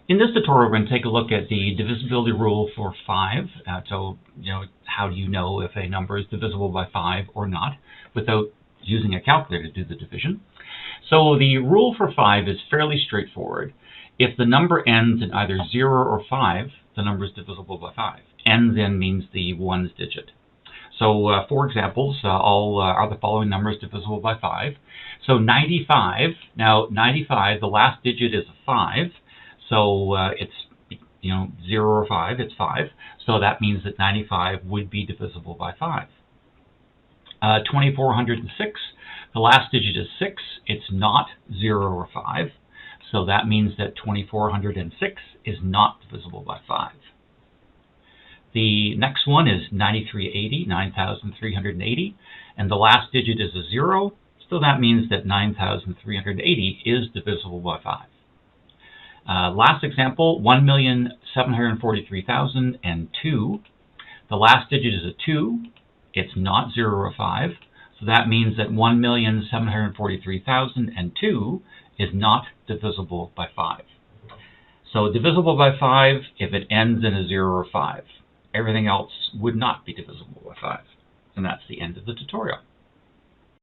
In this tutorial, we're going to take a look at the divisibility rule for 5. So, how do you know if a number is divisible by 5 or not without using a calculator to do the division? So the rule for 5 is fairly straightforward. If the number ends in either 0 or 5, the number is divisible by 5. N then means the ones digit. So for examples, are the following numbers divisible by 5? So 95, now 95, the last digit is a 5. So it's 0 or 5, it's 5. So that means that 95 would be divisible by 5. 2406, the last digit is 6. It's not 0 or 5. So that means that 2406 is not divisible by 5. The next one is 9380, 9380, and the last digit is a 0. So that means that 9380 is divisible by 5. Last example, 1,743,002. The last digit is a 2. It's not 0 or 5. So that means that 1,743,002 is not divisible by 5. So divisible by 5 if it ends in a 0 or 5. Everything else would not be divisible by 5. And that's the end of the tutorial.